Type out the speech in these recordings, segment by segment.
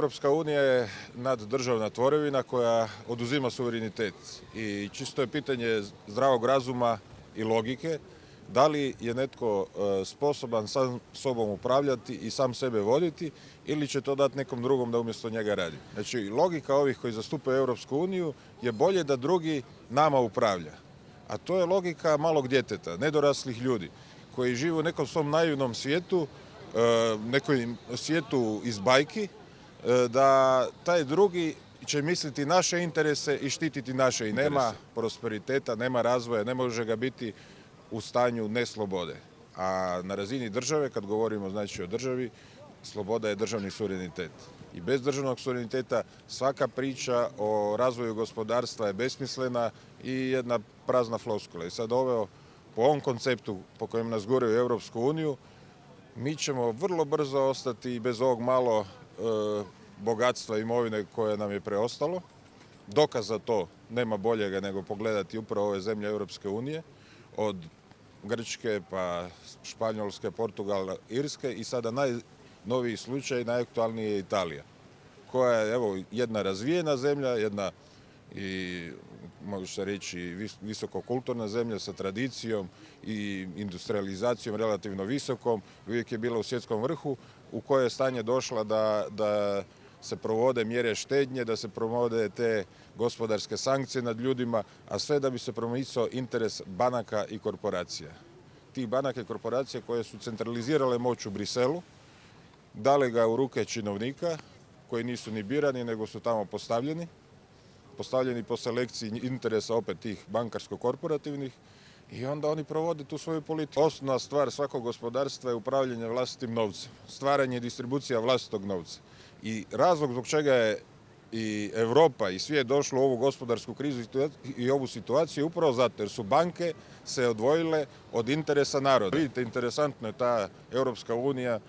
Europska unija je naddržavna tvorevina koja oduzima suverenitet i čisto je pitanje zdravog razuma i logike da li je netko sposoban sam sobom upravljati i sam sebe voditi ili će to dati nekom drugom da umjesto njega radi. Znači, logika ovih koji zastupaju Europsku uniju je bolje da drugi nama upravlja. A to je logika malog djeteta, nedoraslih ljudi koji žive u nekom svom naivnom svijetu, nekom svijetu iz bajki, da taj drugi će misliti naše interese i štititi naše interese. Nema prosperiteta, nema razvoja, ne može ga biti u stanju neslobode. A na razini države, kad govorimo znači o državi, sloboda je državni suverenitet. I bez državnog suvereniteta svaka priča o razvoju gospodarstva je besmislena i jedna prazna floskula. I sad po ovom konceptu po kojem nas guraju u Europsku uniju, mi ćemo vrlo brzo ostati bez ovog malo bogatstva imovine koje nam je preostalo. Dokaz za to nema boljega nego pogledati upravo ove zemlje Europske unije, od Grčke pa Španjolske, Portugala, Irske i sada najnoviji slučaj, najaktualniji je Italija, koja je jedna razvijena zemlja, jedna i može se reći visokokulturna zemlja sa tradicijom i industrializacijom relativno visokom, uvijek je bila u svjetskom vrhu, u koje je stanje došla da se provode mjere štednje, da se provode te gospodarske sankcije nad ljudima, a sve da bi se promicao interes banaka i korporacija. Tih banaka i korporacija koje su centralizirale moć u Briselu, dale ga u ruke činovnika koji nisu ni birani nego su tamo postavljeni po selekciji interesa opet tih bankarsko-korporativnih i onda oni provode tu svoju politiku. Osnovna stvar svakog gospodarstva je upravljanje vlastitim novcem, stvaranje i distribucija vlastitog novca. I razlog zbog čega je i Europa i svijet došlo u ovu gospodarsku krizu i ovu situaciju upravo zato jer su banke se odvojile od interesa naroda. Vidite, interesantno je ta Europska unija,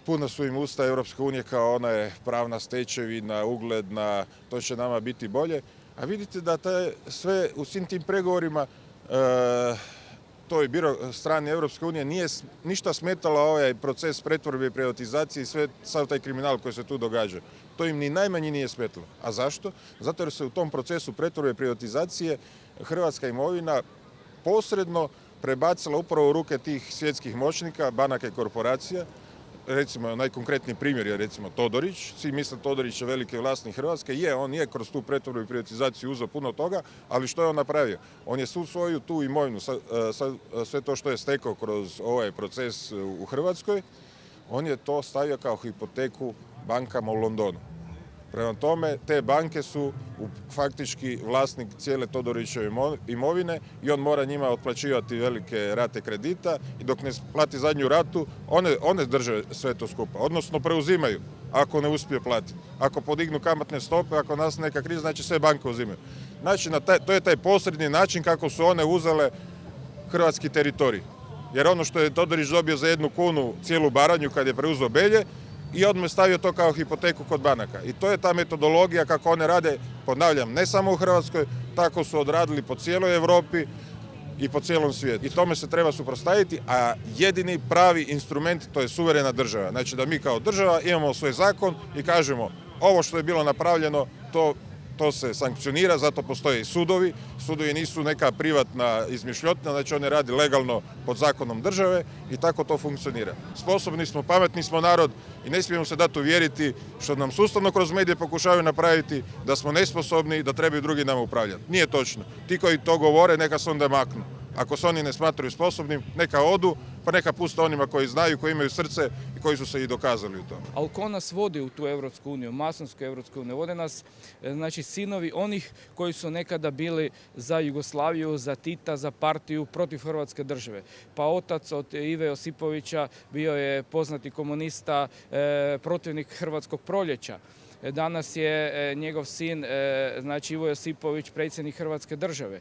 puno su im usta Europske unije kao ona je pravna stečevina, ugledna, to će nama biti bolje. A vidite da sve u svim tim pregovorima toj strani Europske unije nije ništa smetala ovaj proces pretvorbe i privatizacije i sav taj kriminal koji se tu događa. To im ni najmanje nije smetalo. A zašto? Zato jer se u tom procesu pretvorbe i privatizacije hrvatska imovina posredno prebacila upravo u ruke tih svjetskih moćnika, banaka i korporacija. Recimo, najkonkretniji primjer je recimo Todorić. Svi misle Todorić je veliki vlasnik Hrvatske. On je kroz tu pretvorbu i privatizaciju uzeo puno toga, ali što je on napravio? On je svu svoju tu imovinu, sve to što je stekao kroz ovaj proces u Hrvatskoj, on je to stavio kao hipoteku bankama u Londonu. Prema tome, te banke su faktički vlasnik cijele Todorićeve imovine i on mora njima otplaćivati velike rate kredita i dok ne plati zadnju ratu, one drže sve to skupa, odnosno preuzimaju ako ne uspije platiti. Ako podignu kamatne stope, ako nastane neka kriza, znači sve banke uzimaju. Znači, to je taj posredni način kako su one uzele hrvatski teritorij. Jer ono što je Todorić dobio za 1 kunu cijelu Baranju kad je preuzeo Belje, i odmah je stavio to kao hipoteku kod banaka. I to je ta metodologija kako one rade, ponavljam, ne samo u Hrvatskoj, tako su odradili po cijeloj Europi i po cijelom svijetu. I tome se treba suprotstaviti, a jedini pravi instrument to je suverena država. Znači da mi kao država imamo svoj zakon i kažemo ovo što je bilo napravljeno, to se sankcionira, zato postoje i sudovi. Sudovi nisu neka privatna izmišljotina, znači oni radi legalno pod zakonom države i tako to funkcionira. Sposobni smo, pametni smo narod i ne smijemo se dati uvjeriti što nam sustavno kroz medije pokušavaju napraviti da smo nesposobni i da trebaju drugi nama upravljati. Nije točno. Ti koji to govore neka se onda maknu. Ako se oni ne smatraju sposobnim, neka odu, pa neka puste onima koji znaju, koji imaju srce i koji su se i dokazali u tome. Ali ko nas vodi u tu Europsku uniju, masonsku Europsku uniju? Vode nas znači, sinovi onih koji su nekada bili za Jugoslaviju, za Tita, za partiju, protiv Hrvatske države. Pa otac od Ive Josipovića bio je poznati komunista, protivnik Hrvatskog proljeća. Danas je njegov sin, znači Ivo Josipović, predsjednik Hrvatske države.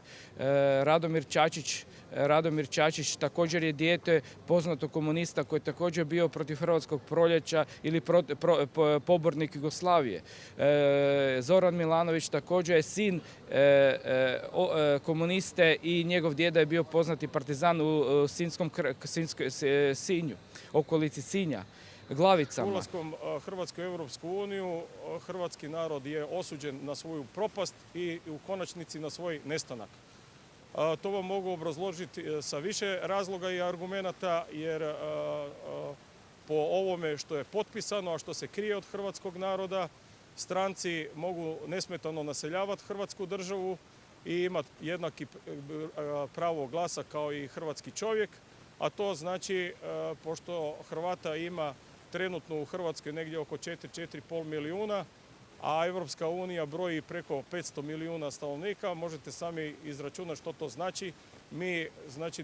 Radomir Čačić također je dijete poznatog komunista koji je također bio protiv Hrvatskog proljeća ili pobornik Jugoslavije. Zoran Milanović također je sin komuniste i njegov djeda je bio poznati partizan u Sinju, okolici Sinja. glavicama. Ulaskom Hrvatske u Europsku uniju, hrvatski narod je osuđen na svoju propast i u konačnici na svoj nestanak. To vam mogu obrazložiti sa više razloga i argumenata, jer po ovome što je potpisano, a što se krije od hrvatskog naroda, stranci mogu nesmetano naseljavati Hrvatsku državu i imati jednaki pravo glasa kao i hrvatski čovjek, a to znači, pošto Hrvata ima trenutno u Hrvatskoj negdje oko 4,5 milijuna, a Europska unija broji preko 500 milijuna stanovnika, možete sami izračunati što to znači. Mi znači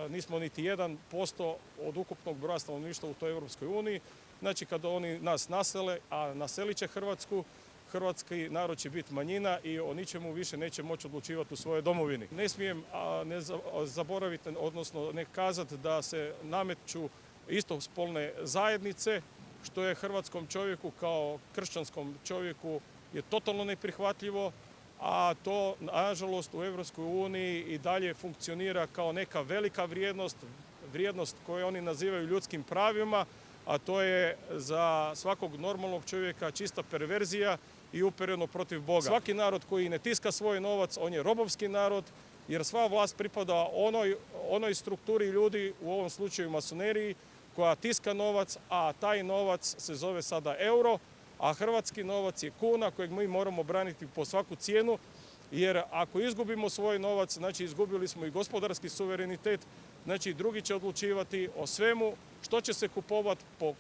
nismo niti 1% od ukupnog broja stanovništva u toj Europskoj uniji. Znači kada oni nas nasele, a naselit će Hrvatsku, hrvatski narod će biti manjina i o ničemu više neće moći odlučivati u svojoj domovini. Ne smijem ne zaboraviti, odnosno ne kazati da se nameću istospolne zajednice, što je hrvatskom čovjeku kao kršćanskom čovjeku je totalno neprihvatljivo, a to nažalost u Europskoj uniji i dalje funkcionira kao neka velika vrijednost koju oni nazivaju ljudskim pravima, a to je za svakog normalnog čovjeka čista perverzija i upereno protiv Boga. Svaki narod koji ne tiska svoj novac, on je robovski narod, jer sva vlast pripada onoj strukturi ljudi, u ovom slučaju masoneriji, koja tiska novac, a taj novac se zove sada euro, a hrvatski novac je kuna kojeg mi moramo braniti po svaku cijenu, jer ako izgubimo svoj novac, znači izgubili smo i gospodarski suverenitet, znači drugi će odlučivati o svemu što će se kupovati, po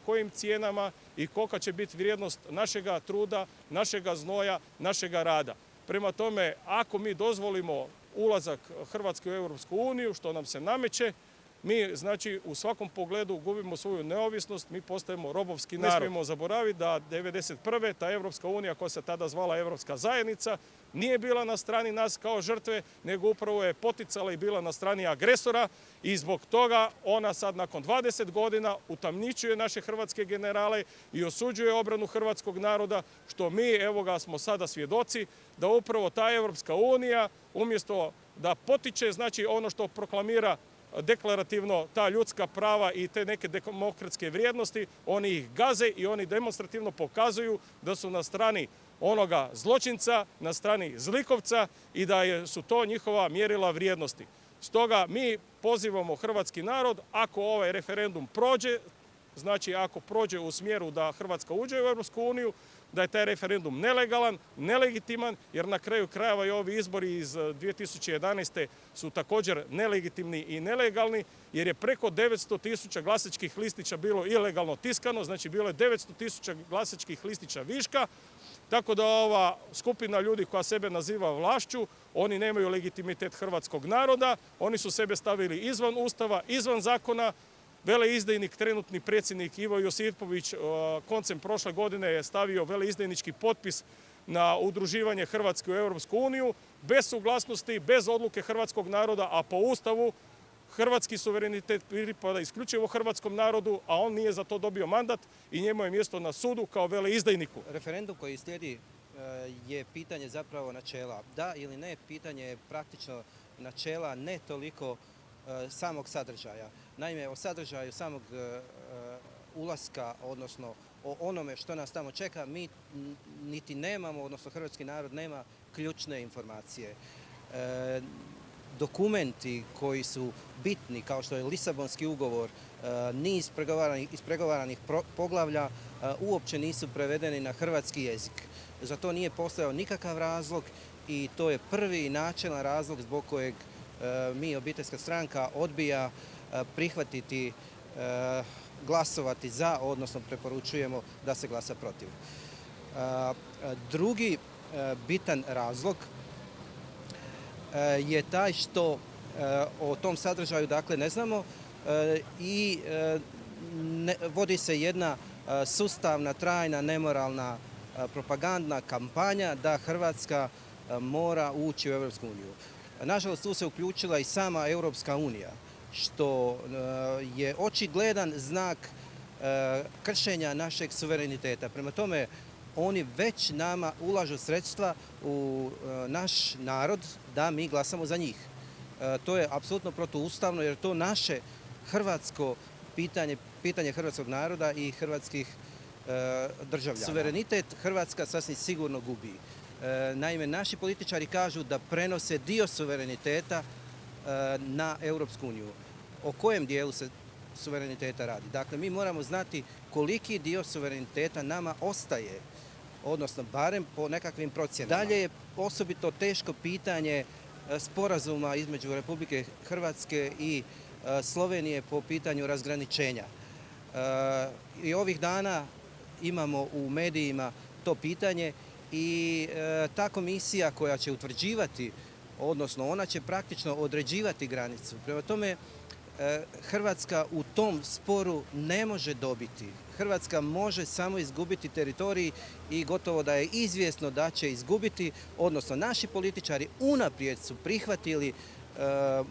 kojim cijenama i kolika će biti vrijednost našega truda, našega znoja, našega rada. Prema tome, ako mi dozvolimo ulazak Hrvatske u Europsku uniju, što nam se nameće, mi znači u svakom pogledu gubimo svoju neovisnost, mi postajemo robovski narod. Ne smijemo zaboraviti da 1991. ta Europska unija, koja se tada zvala Europska zajednica, nije bila na strani nas kao žrtve, nego upravo je poticala i bila na strani agresora i zbog toga ona sad nakon 20 godina utamničuje naše hrvatske generale i osuđuje obranu hrvatskog naroda, što mi, evo ga, smo sada svjedoci da upravo ta Europska unija umjesto da potiče znači ono što proklamira deklarativno ta ljudska prava i te neke demokratske vrijednosti, oni ih gaze i oni demonstrativno pokazuju da su na strani onoga zločinca, na strani zlikovca i da su to njihova mjerila vrijednosti. Stoga mi pozivamo hrvatski narod, ako ovaj referendum prođe, znači ako prođe u smjeru da Hrvatska uđe u Europsku uniju, da je taj referendum nelegalan, nelegitiman, jer na kraju krajeva i ovi izbori iz 2011. su također nelegitimni i nelegalni, jer je preko 900.000 glasačkih listića bilo ilegalno tiskano, znači bilo je 900.000 glasačkih listića viška, tako da ova skupina ljudi koja sebe naziva vlašću, oni nemaju legitimitet hrvatskog naroda, oni su sebe stavili izvan Ustava, izvan zakona. Veleizdajnik, trenutni predsjednik Ivo Josipović, koncem prošle godine je stavio veleizdajnički potpis na udruživanje Hrvatske u Europsku uniju, bez suglasnosti, bez odluke hrvatskog naroda, a po Ustavu hrvatski suverenitet pripada isključivo hrvatskom narodu, a on nije za to dobio mandat i njemu je mjesto na sudu kao veleizdajniku. Referendum koji slijedi je pitanje zapravo načela. Da ili ne, pitanje je praktično načela, ne toliko samog sadržaja. Naime, o sadržaju samog ulaska, odnosno o onome što nas tamo čeka, mi niti nemamo, odnosno hrvatski narod nema ključne informacije. Dokumenti koji su bitni, kao što je Lisabonski ugovor, niz ispregovaranih poglavlja, uopće nisu prevedeni na hrvatski jezik. Za to nije postojao nikakav razlog i to je prvi načelan razlog zbog kojeg mi, obiteljska stranka, odbija prihvatiti, glasovati za, odnosno preporučujemo da se glasa protiv. Drugi bitan razlog je taj što o tom sadržaju dakle ne znamo i vodi se jedna sustavna, trajna, nemoralna propagandna kampanja da Hrvatska mora ući u Europsku uniju. Nažalost, tu se uključila i sama Europska unija, što je očigledan znak kršenja našeg suvereniteta. Prema tome, oni već nama ulažu sredstva u naš narod da mi glasamo za njih. To je apsolutno protuustavno jer to naše hrvatsko pitanje hrvatskog naroda i hrvatskih državljana. Suverenitet Hrvatska sasvim sigurno gubi. Naime, naši političari kažu da prenose dio suvereniteta na Europsku uniju. O kojem dijelu se suvereniteta radi? Dakle, mi moramo znati koliki dio suvereniteta nama ostaje, odnosno barem po nekakvim procjenama. Dalje je osobito teško pitanje sporazuma između Republike Hrvatske i Slovenije po pitanju razgraničenja. I ovih dana imamo u medijima to pitanje i ta komisija koja će utvrđivati, odnosno ona će praktično određivati granicu. Prema tome, Hrvatska u tom sporu ne može dobiti. Hrvatska može samo izgubiti teritorij i gotovo da je izvjesno da će izgubiti, odnosno naši političari unaprijed su prihvatili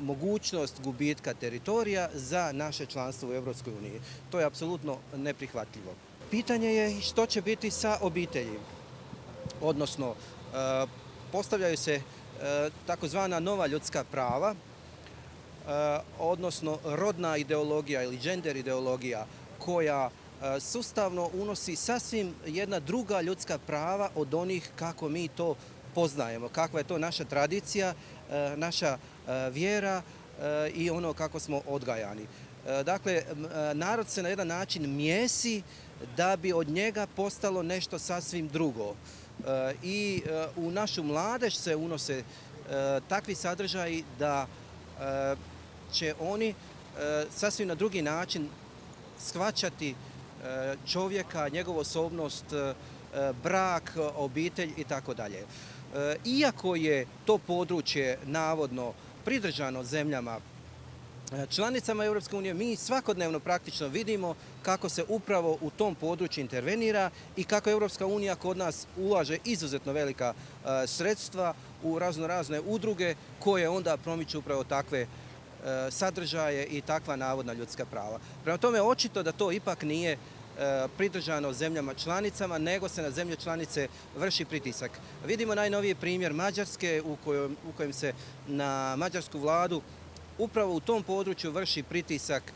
mogućnost gubitka teritorija za naše članstvo u Europskoj uniji. To je apsolutno neprihvatljivo. Pitanje je što će biti sa obitelji, odnosno postavljaju se takozvana nova ljudska prava, odnosno rodna ideologija ili gender ideologija koja sustavno unosi sasvim jedna druga ljudska prava od onih kako mi to poznajemo, kakva je to naša tradicija, naša vjera i ono kako smo odgajani. Dakle, narod se na jedan način mijesi da bi od njega postalo nešto sasvim drugo. I u našu mladež se unose takvi sadržaji da će oni sasvim na drugi način shvaćati čovjeka, njegovu osobnost, brak, obitelj i tako dalje. Iako je to područje navodno pridržano zemljama članicama Europske unije, mi svakodnevno praktično vidimo kako se upravo u tom području intervenira i kako Europska unija kod nas ulaže izuzetno velika sredstva u razne udruge koje onda promiču upravo takve sadržaje i takva navodna ljudska prava. Prema tome, očito da to ipak nije pridržano zemljama članicama, nego se na zemlje članice vrši pritisak. Vidimo najnoviji primjer Mađarske u kojem se na mađarsku vladu upravo u tom području vrši pritisak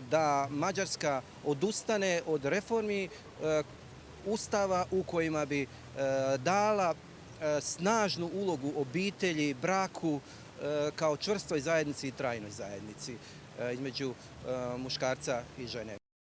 da Mađarska odustane od reformi ustava u kojima bi dala snažnu ulogu obitelji, braku kao čvrstoj zajednici i trajnoj zajednici između muškarca i žene.